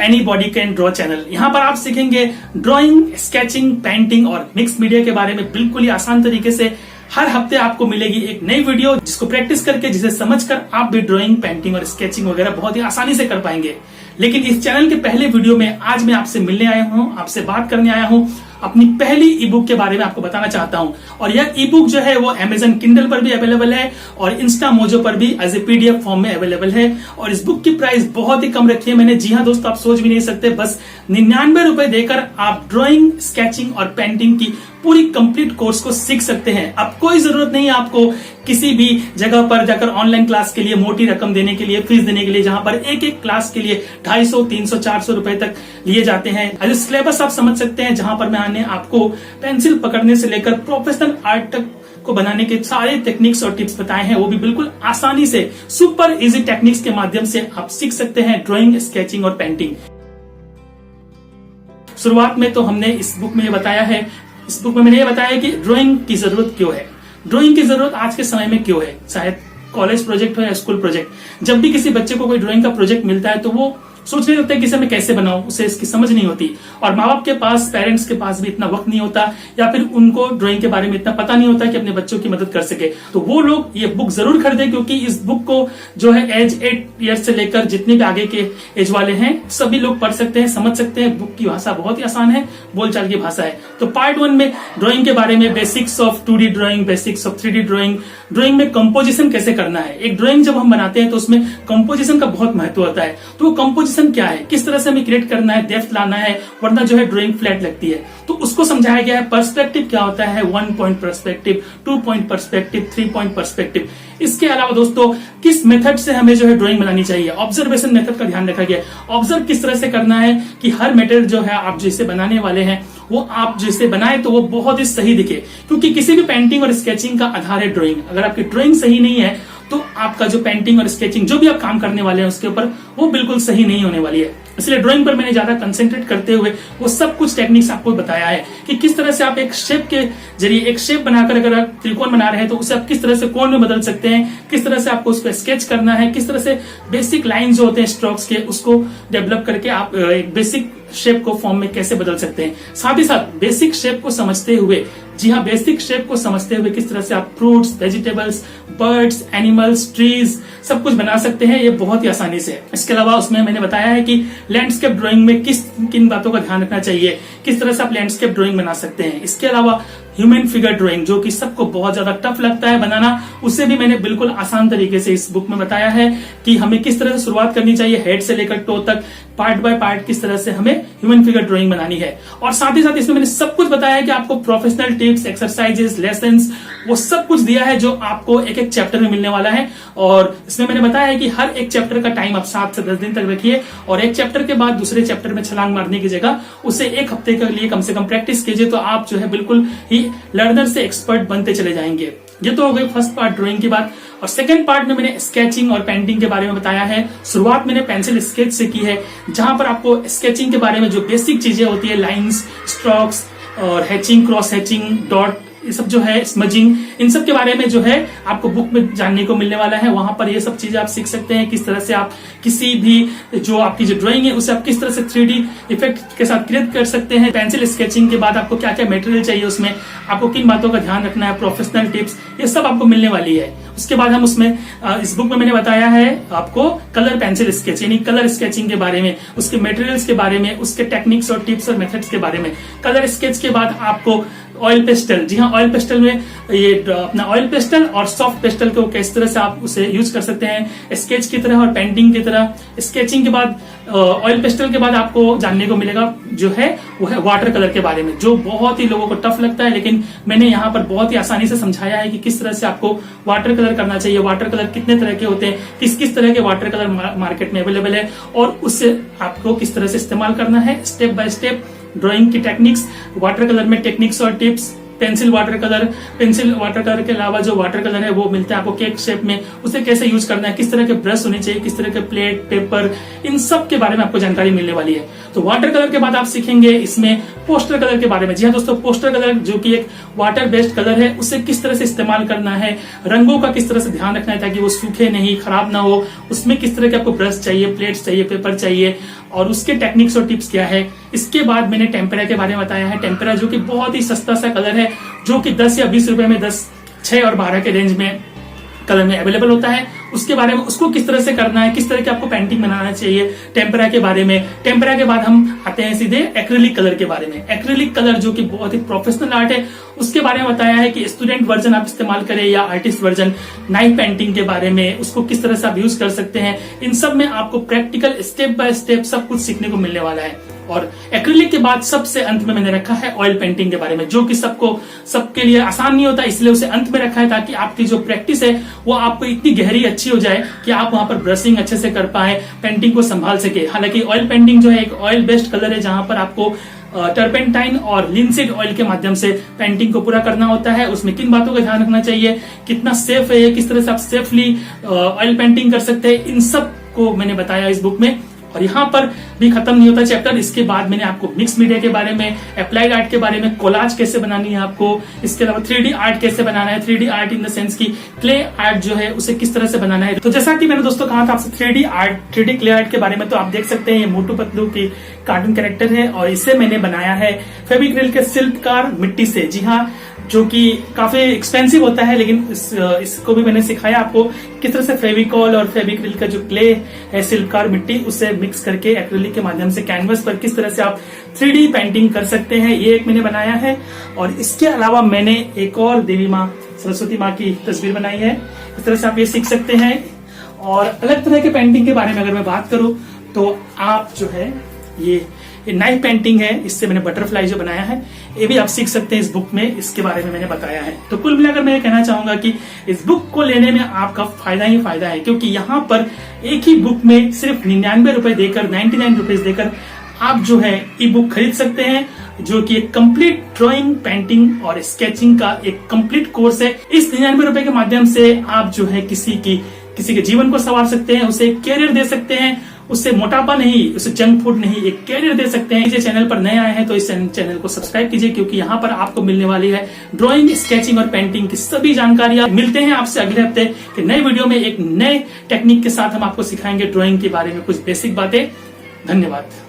Anybody can draw channel. यहाँ पर आप सीखेंगे ड्राइंग, स्केचिंग, पेंटिंग और मिक्स मीडिया के बारे में बिल्कुल ही आसान तरीके से। हर हफ्ते आपको मिलेगी एक नई वीडियो जिसको प्रैक्टिस करके, जिसे समझकर आप भी ड्राइंग, पेंटिंग और स्केचिंग वगैरह बहुत ही आसानी से कर पाएंगे। लेकिन इस चैनल के पहले वीडियो में आज मैं आपसे मिलने आया हूँ, आपसे बात करने आया हूँ, अपनी पहली ई बुक के बारे में आपको बताना चाहता हूं। और यह ई बुक जो है वो Amazon Kindle पर भी अवेलेबल है और इंस्टामोजो पर भी एज ए PDF फॉर्म में अवेलेबल है। और इस बुक की प्राइस बहुत ही कम रखी है मैंने। जी हाँ दोस्तों, आप सोच भी नहीं सकते, बस 99 रुपए देकर आप ड्राइंग, स्केचिंग और पेंटिंग की पूरी कंप्लीट कोर्स को सीख सकते हैं। अब कोई जरूरत नहीं है आपको किसी भी जगह पर जाकर ऑनलाइन क्लास के लिए मोटी रकम देने के लिए, फीस देने के लिए, जहां पर एक एक क्लास के लिए 250, 300, 400 रुपए तक लिए जाते हैं। आज सिलेबस आप समझ सकते हैं, जहां पर मैंने आपको पेंसिल पकड़ने से लेकर प्रोफेशनल आर्ट तक को बनाने के सारे टेक्निक्स और टिप्स बताए हैं, वो भी बिल्कुल आसानी से, सुपर इजी टेक्निक्स के माध्यम से आप सीख सकते हैं ड्राइंग, स्केचिंग और पेंटिंग। शुरुआत में तो हमने इस बुक में बताया है, इस बुक में मैंने ये बताया कि ड्राइंग की जरूरत क्यों है, ड्राइंग की जरूरत आज के समय में क्यों है। शायद कॉलेज प्रोजेक्ट हो या स्कूल प्रोजेक्ट, जब भी किसी बच्चे को कोई ड्राइंग का प्रोजेक्ट मिलता है तो वो सोचने लगता है कि इसे मैं कैसे बनाऊं, उसे इसकी समझ नहीं होती। और माँ बाप के पास, पेरेंट्स के पास भी इतना वक्त नहीं होता, या फिर उनको ड्राइंग के बारे में इतना पता नहीं होता कि अपने बच्चों की मदद कर सके। तो वो लोग ये बुक जरूर खरीदे, क्योंकि इस बुक को जो है एज 8 ईयर से लेकर जितने भी आगे के एज वाले हैं सभी लोग पढ़ सकते हैं, समझ सकते हैं। बुक की भाषा बहुत ही आसान है, बोलचाल की भाषा है। तो पार्ट 1 में ड्राइंग के बारे में, basics of 2D drawing, basics of 3D drawing, drawing में कंपोजिशन कैसे करना है। एक ड्राइंग जब हम बनाते हैं तो उसमें कंपोजिशन का बहुत महत्व होता है। तो वो कंपोजिशन क्या है, किस तरह से हमें क्रिएट करना है, डेप्थ लाना है, वरना जो है ड्राइंग फ्लैट लगती है। तो उसको समझाया गया है। पर्सपेक्टिव क्या होता है, 1 point perspective, 2 point perspective, 3 point perspective. इसके अलावा दोस्तों किस मेथड से हमें जो है ड्राइंग बनानी चाहिए, ऑब्जर्वेशन मेथड का ध्यान रखा गया है। ऑब्जर्व किस तरह से करना है कि हर मेथड जो है आप जिसे बनाने वाले हैं वो आप जिसे बनाए तो वो बहुत ही सही दिखे, क्योंकि किसी भी पेंटिंग और स्केचिंग का आधार है ड्राइंग। अगर आपकी ड्राइंग सही नहीं है तो आपका जो पेंटिंग और स्केचिंग जो भी आप काम करने वाले हैं उसके ऊपर वो बिल्कुल सही नहीं होने वाली है। इसलिए ड्राइंग पर मैंने ज्यादा कंसंट्रेट करते हुए वो सब कुछ टेक्निक्स आपको बताया है कि किस तरह से आप एक शेप के जरिए, एक शेप बनाकर अगर आप त्रिकोण बना रहे हैं तो उसे आप किस तरह से कोण में बदल सकते हैं, किस तरह से आपको उसको स्केच करना है, किस तरह से बेसिक लाइन जो होते हैं स्ट्रोक्स के उसको डेवलप करके आप एक बेसिक शेप को फॉर्म में कैसे बदल सकते हैं। साथ ही साथ बेसिक शेप को समझते हुए, जी हाँ, बेसिक शेप को समझते हुए किस तरह से आप fruits, vegetables, birds, animals, trees सब कुछ बना सकते हैं, ये बहुत ही आसानी से। इसके अलावा उसमें मैंने बताया है कि लैंडस्केप ड्राइंग में किन बातों का ध्यान रखना चाहिए, किस तरह से आप लैंडस्केप ड्राइंग बना सकते हैं। इसके अलावा ह्यूमन फिगर ड्राइंग, जो कि सबको बहुत ज्यादा टफ लगता है बनाना, उसे भी मैंने बिल्कुल आसान तरीके से इस बुक में बताया है कि हमें किस तरह से शुरुआत करनी चाहिए, हेड से लेकर टो तक, पार्ट बाय पार्ट किस तरह से हमें ह्यूमन फिगर ड्राइंग बनानी है। और साथ ही साथ इसमें मैंने सब कुछ बताया है कि आपको प्रोफेशनल टिप्स, एक्सरसाइजेस, लेसन्स, वो सब कुछ दिया है जो आपको एक एक चैप्टर में मिलने वाला है। और इसमें मैंने बताया है कि हर एक चैप्टर का टाइम आप 7 से 10 दिन तक रखिए, और एक चैप्टर के बाद दूसरे चैप्टर में छलांग मारने की जगह उसे एक हफ्ते के लिए कम से कम प्रैक्टिस कीजिए, तो आप जो है बिल्कुल ही लर्नर से एक्सपर्ट बनते चले जाएंगे। ये तो हो गई फर्स्ट पार्ट ड्राइंग की बात। और सेकंड पार्ट में मैंने स्केचिंग और पेंटिंग के बारे में बताया है। शुरुआत मैंने पेंसिल स्केच से की है, जहां पर आपको स्केचिंग के बारे में जो बेसिक चीजें होती है, लाइंस, स्ट्रोक्स और हैचिंग, क्रॉस हैचिंग, डॉट, ये सब जो है, स्मजिंग, इन सब के बारे में जो है आपको बुक में जानने को मिलने वाला है। वहां पर ये सब चीजें आप सीख सकते हैं, किस तरह से आप किसी भी जो आपकी जो ड्राइंग है उसे आप किस तरह से 3D इफेक्ट के साथ क्रिएट कर सकते हैं। पेंसिल स्केचिंग के बाद आपको क्या क्या मटेरियल चाहिए, उसमें आपको किन बातों का ध्यान रखना है, प्रोफेशनल टिप्स, ये सब आपको मिलने वाली है। उसके बाद हम उसमें इस बुक में मैंने बताया है आपको कलर पेंसिल स्केच, यानी कलर स्केचिंग के बारे में, उसके मटेरियल्स के बारे में, उसके टेक्निक्स और टिप्स और मेथड्स के बारे में। कलर स्केच के बाद आपको ऑयल पेस्टल, जी हाँ, ऑयल पेस्टल में ये अपना ऑयल पेस्टल और सॉफ्ट पेस्टल को किस तरह से आप उसे यूज कर सकते हैं स्केच की तरह और पेंटिंग की तरह। स्केचिंग के बाद, ऑयल पेस्टल के बाद आपको जानने को मिलेगा जो है वो है वाटर कलर के बारे में, जो बहुत ही लोगों को टफ लगता है, लेकिन मैंने यहाँ पर बहुत ही आसानी से समझाया है कि किस तरह से आपको वाटर कलर करना चाहिए, वाटर कलर कितने तरह के होते हैं, किस किस तरह के वाटर कलर मार्केट में अवेलेबल है, और उससे आपको किस तरह से इस्तेमाल करना है, स्टेप बाय स्टेप ड्राइंग की टेक्निक्स, वाटर कलर में टेक्निक्स और टिप्स, पेंसिल वाटर कलर के अलावा जो वाटर कलर है वो मिलता है आपको केक शेप में, उसे कैसे यूज करना है, किस तरह के ब्रश होने चाहिए, किस तरह के प्लेट, पेपर, इन सब के बारे में आपको जानकारी मिलने वाली है। तो वाटर कलर के बाद आप सीखेंगे इसमें पोस्टर कलर के बारे में। जी हाँ दोस्तों, पोस्टर कलर जो कि एक वाटर बेस्ड कलर है, उसे किस तरह से इस्तेमाल करना है, रंगों का किस तरह से ध्यान रखना है ताकि वो सूखे नहीं, खराब ना हो, उसमें किस तरह के आपको ब्रश चाहिए, प्लेट्स चाहिए, पेपर चाहिए, और उसके टेक्निक्स और टिप्स क्या है। इसके बाद मैंने टेम्परा के बारे में बताया है। टेम्परा जो कि बहुत ही सस्ता सा कलर है, जो कि 10 या 20 रुपए में 10, 6 और 12 के रेंज में कलर में अवेलेबल होता है। उसके बारे में, उसको किस तरह से करना है, किस तरह की आपको पेंटिंग बनाना चाहिए, टेम्परा के बारे में। टेम्परा के बाद हम आते हैं सीधे एक्रिलिक कलर के बारे में। एक्रिलिक कलर जो कि बहुत ही प्रोफेशनल आर्ट है, उसके बारे में बताया है कि स्टूडेंट वर्जन आप इस्तेमाल करें या आर्टिस्ट वर्जन। नाइफ पेंटिंग के बारे में, उसको किस तरह से आप यूज कर सकते हैं, इन सब में आपको प्रैक्टिकल स्टेप बाय स्टेप सब कुछ सीखने को मिलने वाला है। और एक्रिलिक के बाद सबसे अंत में मैंने रखा है ऑयल पेंटिंग के बारे में, जो कि सबके लिए आसान नहीं होता, इसलिए उसे अंत में रखा है ताकि आपकी जो प्रैक्टिस है वो आपको इतनी गहरी अच्छी हो जाए कि आप वहां पर ब्रशिंग अच्छे से कर पाए, पेंटिंग को संभाल सके। हालांकि ऑयल पेंटिंग जो है एक ऑयल बेस्ड कलर है, जहां पर आपको टर्पेंटाइन और लिंसीड ऑयल के माध्यम से पेंटिंग को पूरा करना होता है। उसमें किन बातों का ध्यान रखना चाहिए, कितना सेफ है, किस तरह से आप सेफली ऑयल पेंटिंग कर सकते हैं, इन सब को मैंने बताया इस बुक में। और यहाँ पर भी खत्म नहीं होता चैप्टर। इसके बाद मैंने आपको मिक्स मीडिया के बारे में, अप्लाइड आर्ट के बारे में, कोलाज कैसे बनानी है आपको, इसके अलावा 3D आर्ट कैसे बनाना है, 3D art in the sense की क्ले आर्ट जो है उसे किस तरह से बनाना है। तो जैसा कि मैंने दोस्तों कहा था आपसे 3D art, 3D clay art के बारे में, तो आप देख सकते हैं ये मोटू पतलू की कार्टून कैरेक्टर है और इसे मैंने बनाया है फेविक्रिल के शिल्पकार मिट्टी से। जी हाँ, जो कि काफी एक्सपेंसिव होता है, लेकिन इसको भी मैंने सिखाया आपको किस तरह से फेविकॉल और फेविक्रिल का जो क्ले है, शिल्पकार मिट्टी, उसे मिक्स करके एक्रिलिक के माध्यम से कैनवस पर किस तरह से आप 3D पेंटिंग कर सकते हैं, ये एक मैंने बनाया है। और इसके अलावा मैंने एक और देवी माँ सरस्वती माँ की तस्वीर बनाई है, इस तरह से आप ये सीख सकते हैं। और अलग तरह के पेंटिंग के बारे में अगर मैं बात करूं तो आप जो है ये नाइफ पेंटिंग है, इससे मैंने बटरफ्लाई जो बनाया है, ये भी आप सीख सकते हैं इस बुक में, इसके बारे में मैंने बताया है। तो कुल मिलाकर मैं ये कहना चाहूंगा कि इस बुक को लेने में आपका फायदा ही फायदा है, क्योंकि यहाँ पर एक ही बुक में सिर्फ 99 रुपए देकर, 99 रुपीज देकर आप जो है ई बुक खरीद सकते हैं, जो कि एक कंप्लीट ड्राइंग, पेंटिंग और स्केचिंग का एक कंप्लीट कोर्स है। इस 99 रुपए के माध्यम से आप जो है किसी के जीवन को संवार सकते हैं, उसे कैरियर दे सकते हैं, उससे मोटापा नहीं, उससे जंक फूड नहीं, एक कैरियर दे सकते हैं। इस चैनल पर नए आए हैं तो इस चैनल को सब्सक्राइब कीजिए, क्योंकि यहाँ पर आपको मिलने वाली है ड्राइंग, स्केचिंग और पेंटिंग की सभी जानकारियां। मिलते हैं आपसे अगले हफ्ते के नए वीडियो में एक नए टेक्निक के साथ। हम आपको सिखाएंगे ड्राइंग के बारे में कुछ बेसिक बातें। धन्यवाद।